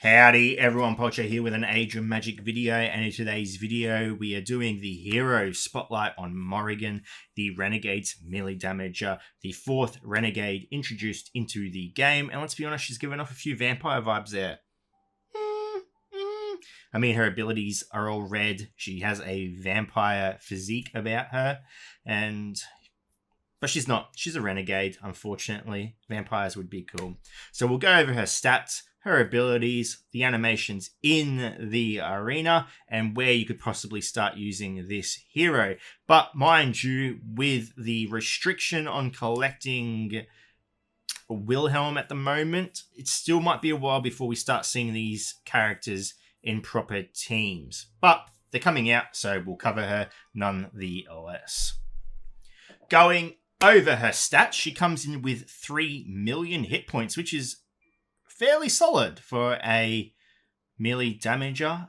Howdy everyone, Pocho here with an Age of Magic video, and in today's video we are doing the Hero Spotlight on Morrigan, the Renegade's melee damager, the fourth Renegade introduced into the game, and let's be honest, she's given off a few vampire vibes there. I mean, her abilities are all red, she has a vampire physique about her, but she's not. She's a renegade, unfortunately. Vampires would be cool. So we'll go over her stats, her abilities, the animations in the arena, and where you could possibly start using this hero. But mind you, with the restriction on collecting Wilhelm at the moment, it still might be a while before we start seeing these characters in proper teams. But they're coming out, so we'll cover her nonetheless. Going over her stats, she comes in with 3 million hit points, which is fairly solid for a melee damager.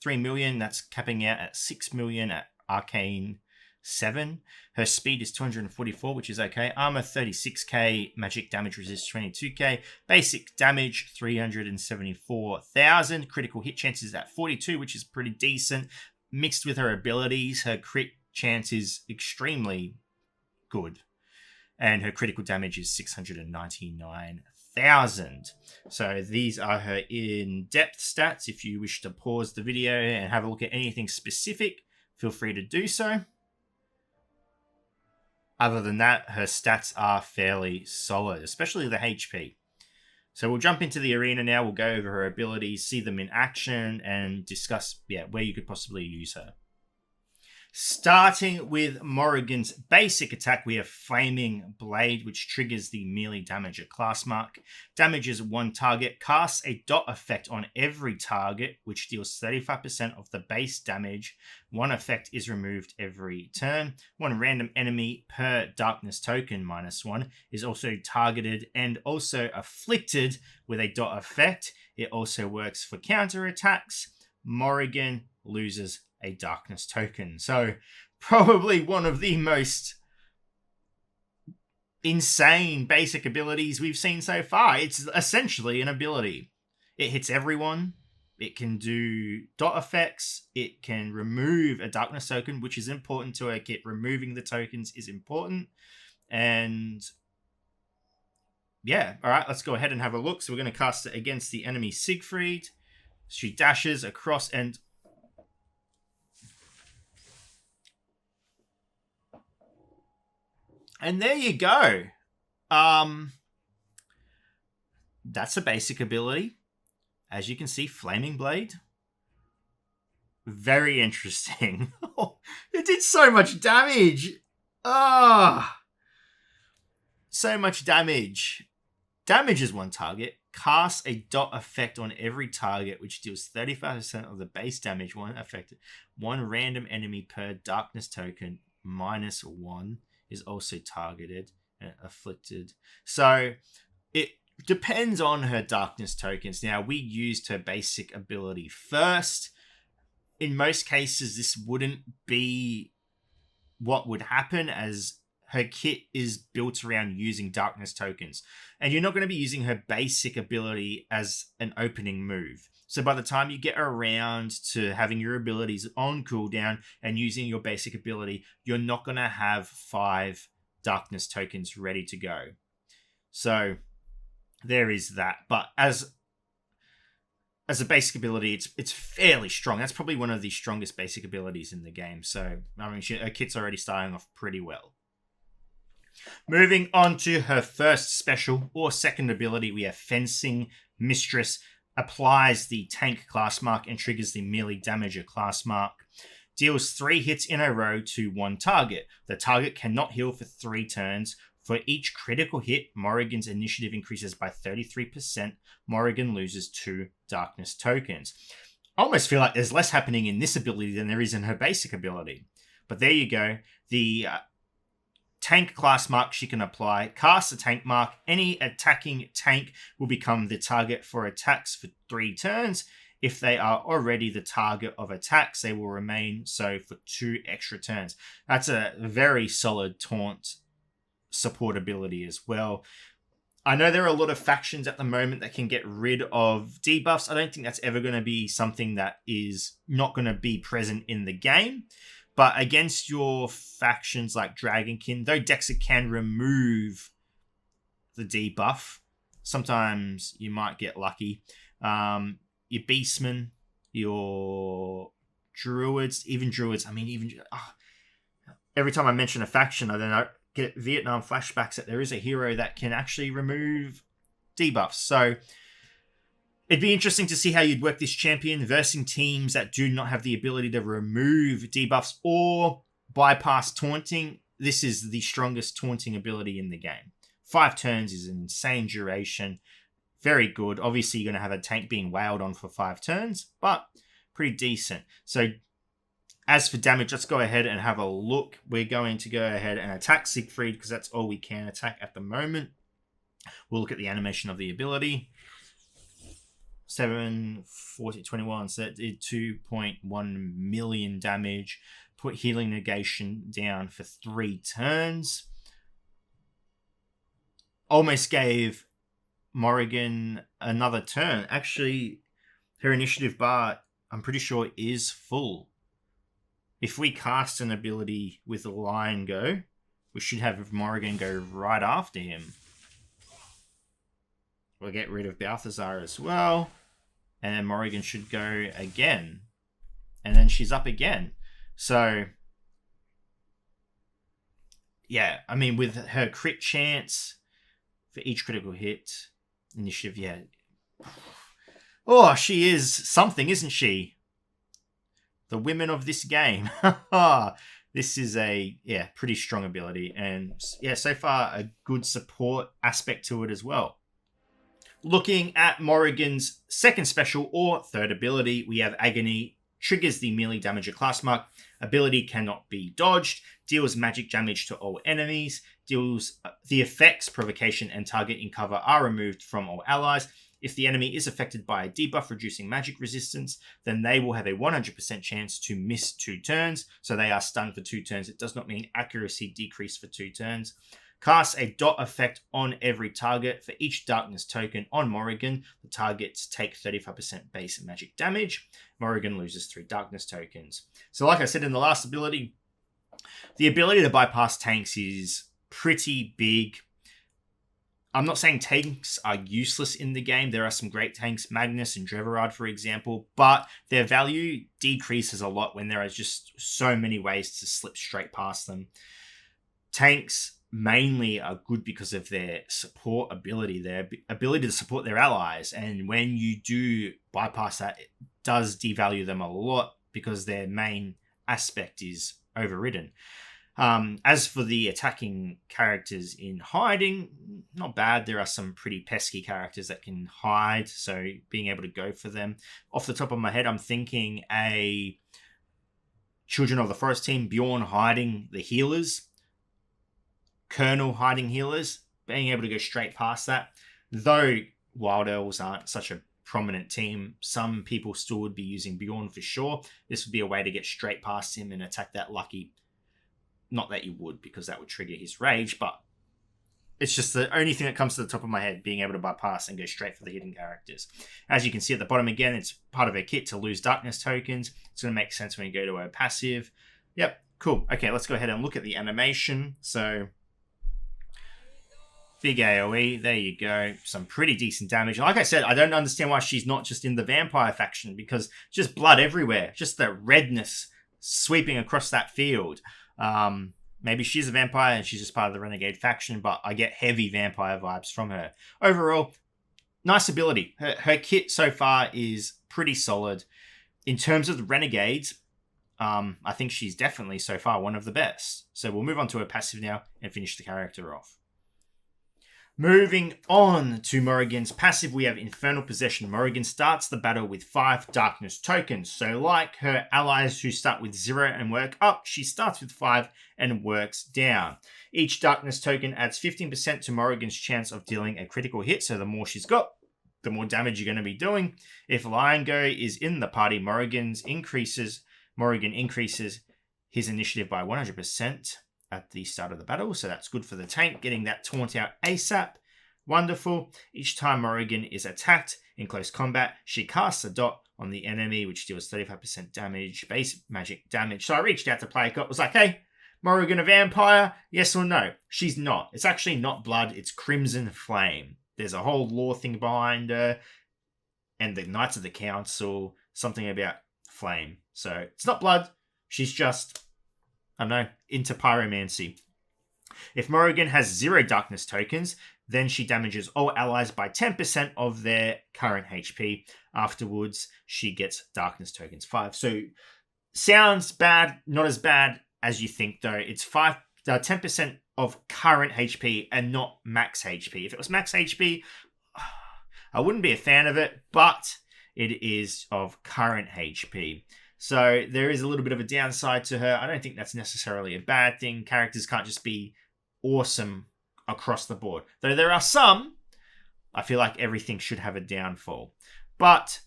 3 million, that's capping out at 6 million at Arcane 7. Her speed is 244, which is okay. Armor 36k, magic damage resist 22k, basic damage 374,000, critical hit chances at 42, which is pretty decent. Mixed with her abilities, her crit chance is extremely good, and her critical damage is 699,000. So these are her in-depth stats. If you wish to pause the video and have a look at anything specific, feel free to do so. Other than that, her stats are fairly solid, especially the HP. So we'll jump into the arena now. We'll go over her abilities, see them in action, and discuss where you could possibly use her. Starting with Morrigan's basic attack, we have Flaming Blade, which triggers the melee damager class mark. Damages one target, casts a dot effect on every target, which deals 35% of the base damage. One effect is removed every turn. One random enemy per darkness token, -1, is also targeted and also afflicted with a dot effect. It also works for counterattacks. Morrigan loses a darkness token. So probably one of the most insane basic abilities we've seen so far. It's essentially an ability. It hits everyone. It can do dot effects. It can remove a darkness token, which is important to a kit. Removing the tokens is important. And yeah, all right, let's go ahead and have a look. So we're going to cast it against the enemy Siegfried. She dashes across and there you go. That's a basic ability. As you can see, Flaming Blade. Very interesting. It did so much damage. So much damage. Damages one target. Casts a dot effect on every target, which deals 35% of the base damage. One affected. One random enemy per darkness token, -1. Is also targeted and afflicted. So it depends on her darkness tokens. Now, we used her basic ability first. In most cases, this wouldn't be what would happen, as her kit is built around using darkness tokens. And you're not going to be using her basic ability as an opening move. So by the time you get around to having your abilities on cooldown and using your basic ability, you're not going to have 5 darkness tokens ready to go. So there is that. But as a basic ability, it's fairly strong. That's probably one of the strongest basic abilities in the game. So I mean, her kit's already starting off pretty well. Moving on to her first special or second ability, we have Fencing Mistress. Applies the tank class mark and triggers the melee damager class mark. Deals 3 hits in a row to one target. The target cannot heal for 3 turns. For each critical hit, Morrigan's initiative increases by 33%. Morrigan loses 2 darkness tokens. I almost feel like there's less happening in this ability than there is in her basic ability. But there you go. The tank class mark she can apply. Cast a tank mark. Any attacking tank will become the target for attacks for 3 turns. If they are already the target of attacks, they will remain so for 2 extra turns. That's a very solid taunt support ability as well. I know there are a lot of factions at the moment that can get rid of debuffs. I don't think that's ever going to be something that is not going to be present in the game. But against your factions like Dragonkin, though Dexa can remove the debuff, sometimes you might get lucky. Your Beastmen, your Druids, even Druids. I mean, every time I mention a faction, I get Vietnam flashbacks that there is a hero that can actually remove debuffs. So it'd be interesting to see how you'd work this champion versing teams that do not have the ability to remove debuffs or bypass taunting. This is the strongest taunting ability in the game. 5 turns is an insane duration. Very good. Obviously, you're going to have a tank being wailed on for 5 turns, but pretty decent. So as for damage, let's go ahead and have a look. We're going to go ahead and attack Siegfried because that's all we can attack at the moment. We'll look at the animation of the ability. 7, 40, 21, so that did 2.1 million damage. Put healing negation down for 3 turns. Almost gave Morrigan another turn. Actually, her initiative bar, I'm pretty sure, is full. If we cast an ability with a Lion go, we should have Morrigan go right after him. We'll get rid of Balthazar as well. And then Morrigan should go again. And then she's up again. So, yeah, I mean, with her crit chance for each critical hit, initiative, yeah. Oh, she is something, isn't she? The women of this game. This is a, pretty strong ability. And, so far, a good support aspect to it as well. Looking at Morrigan's second special or third ability, we have Agony Triggers the melee damage of class mark. Ability cannot be dodged. Deals magic damage to all enemies. Deals the effects, provocation, and target in cover are removed from all allies. If the enemy is affected by a debuff reducing magic resistance, then they will have a 100% chance to miss 2 turns. So they are stunned for 2 turns. It does not mean accuracy decrease for 2 turns. Cast a dot effect on every target. For each darkness token on Morrigan, the targets take 35% base magic damage. Morrigan loses 3 darkness tokens. So like I said in the last ability, the ability to bypass tanks is pretty big. I'm not saying tanks are useless in the game. There are some great tanks, Magnus and Dreverard, for example, but their value decreases a lot when there are just so many ways to slip straight past them. Tanks mainly are good because of their support ability, their ability to support their allies. And when you do bypass that, it does devalue them a lot because their main aspect is overridden. As for the attacking characters in hiding, not bad. There are some pretty pesky characters that can hide, so being able to go for them. Off the top of my head, I'm thinking a Children of the Forest team, Bjorn hiding the healers, Colonel hiding healers, being able to go straight past that. Though Wild Elves aren't such a prominent team, some people still would be using Bjorn for sure. This would be a way to get straight past him and attack that lucky. Not that you would, because that would trigger his rage, but it's just the only thing that comes to the top of my head, being able to bypass and go straight for the hidden characters. As you can see at the bottom again, it's part of a kit to lose darkness tokens. It's going to make sense when you go to a passive. Yep, cool. Okay, let's go ahead and look at the animation. So, big AoE, there you go. Some pretty decent damage. Like I said, I don't understand why she's not just in the vampire faction, because just blood everywhere. Just the redness sweeping across that field. Maybe she's a vampire and she's just part of the Renegade faction, but I get heavy vampire vibes from her. Overall, nice ability. Her kit so far is pretty solid. In terms of the Renegades, I think she's definitely so far one of the best. So we'll move on to her passive now and finish the character off. Moving on to Morrigan's passive, we have Infernal Possession. Morrigan starts the battle with 5 darkness tokens. So like her allies who start with 0 and work up, she starts with 5 and works down. Each darkness token adds 15% to Morrigan's chance of dealing a critical hit. So the more she's got, the more damage you're going to be doing. If Lion Go is in the party, Morrigan increases his initiative by 100%. At the start of the battle, so that's good for the tank, getting that taunt out ASAP. Wonderful. Each time Morrigan is attacked in close combat, she casts a dot on the enemy, which deals 35% damage, base magic damage. So I reached out to Playcott, was like, hey, Morrigan a vampire? Yes or no? She's not. It's actually not blood, it's crimson flame. There's a whole lore thing behind her, and the Knights of the Council, something about flame. So it's not blood, she's just, I don't know, into pyromancy. If Morrigan has 0 darkness tokens, then she damages all allies by 10% of their current HP. Afterwards, she gets darkness tokens 5. So, sounds bad, not as bad as you think, though. It's 10% of current HP and not max HP. If it was max HP, I wouldn't be a fan of it, but it is of current HP. So, there is a little bit of a downside to her. I don't think that's necessarily a bad thing. Characters can't just be awesome across the board. Though there are some, I feel like everything should have a downfall. But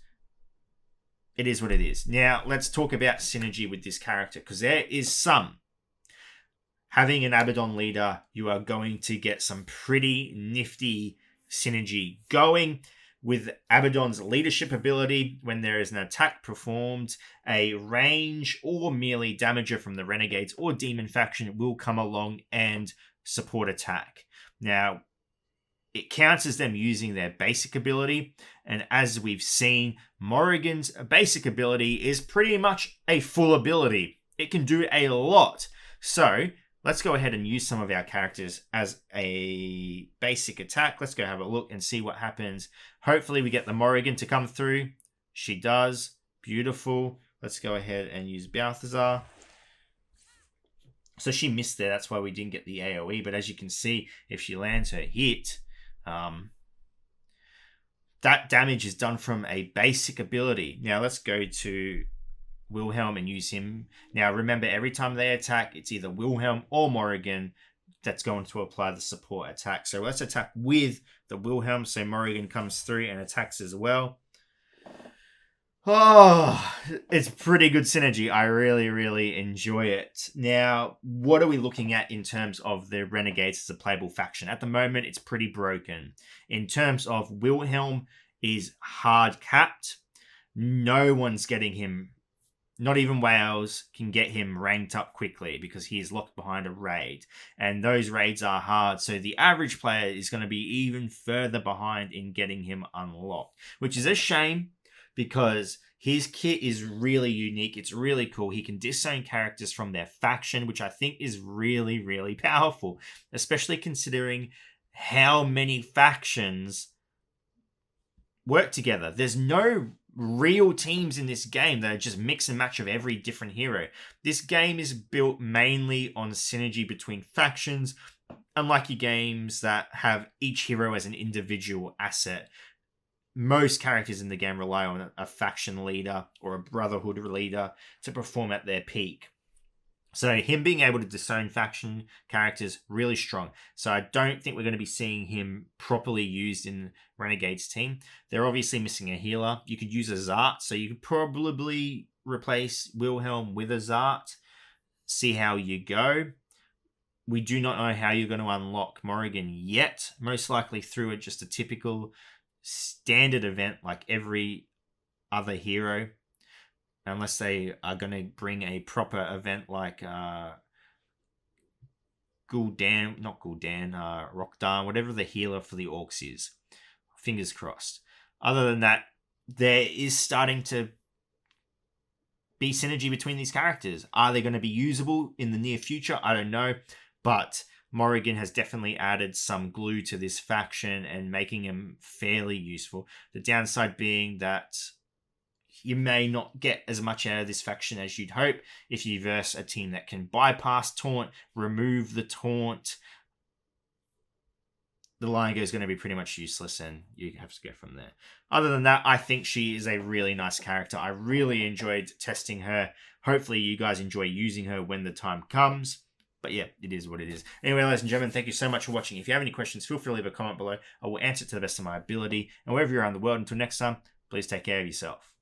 it is what it is. Now, let's talk about synergy with this character, because there is some. Having an Abaddon leader, you are going to get some pretty nifty synergy going. With Abaddon's leadership ability, when there is an attack performed, a range or melee damager from the Renegades or Demon faction will come along and support attack. Now, it counts as them using their basic ability, and as we've seen, Morrigan's basic ability is pretty much a full ability. It can do a lot. So, let's go ahead and use some of our characters as a basic attack. Let's go have a look and see what happens. Hopefully we get the Morrigan to come through. She does. Beautiful. Let's go ahead and use Balthazar. So she missed there, that's why we didn't get the AoE. But as you can see, if she lands her hit, that damage is done from a basic ability. Now let's go to Wilhelm and use him. Now remember, every time they attack, it's either Wilhelm or Morrigan that's going to apply the support attack. So let's attack with the Wilhelm, so Morrigan comes through and attacks as well. Oh, it's pretty good synergy. I really, really enjoy it. Now, what are we looking at in terms of the Renegades as a playable faction? At the moment, it's pretty broken. In terms of Wilhelm is hard capped. No one's getting him. Not even Wales can get him ranked up quickly because he is locked behind a raid. And those raids are hard. So the average player is going to be even further behind in getting him unlocked. Which is a shame, because his kit is really unique. It's really cool. He can disown characters from their faction, which I think is really, really powerful, especially considering how many factions work together. There's no real teams in this game that are just mix and match of every different hero. This game is built mainly on synergy between factions, unlike your games that have each hero as an individual asset. Most characters in the game rely on a faction leader or a brotherhood leader to perform at their peak. So him being able to disown faction characters, really strong. So I don't think we're going to be seeing him properly used in Renegade's team. They're obviously missing a healer. You could use a Zart, so you could probably replace Wilhelm with a Zart. See how you go. We do not know how you're going to unlock Morrigan yet. Most likely through just a typical standard event like every other hero, unless they are going to bring a proper event like Rockdan, whatever the healer for the orcs is. Fingers crossed. Other than that, there is starting to be synergy between these characters. Are they going to be usable in the near future? I don't know, but Morrigan has definitely added some glue to this faction and making him fairly useful. The downside being that you may not get as much out of this faction as you'd hope if you verse a team that can bypass taunt, remove the taunt. The line is going to be pretty much useless and you have to go from there. Other than that, I think she is a really nice character. I really enjoyed testing her. Hopefully you guys enjoy using her when the time comes. But yeah, it is what it is. Anyway, ladies and gentlemen, thank you so much for watching. If you have any questions, feel free to leave a comment below. I will answer it to the best of my ability. And wherever you are in the world, until next time, please take care of yourself.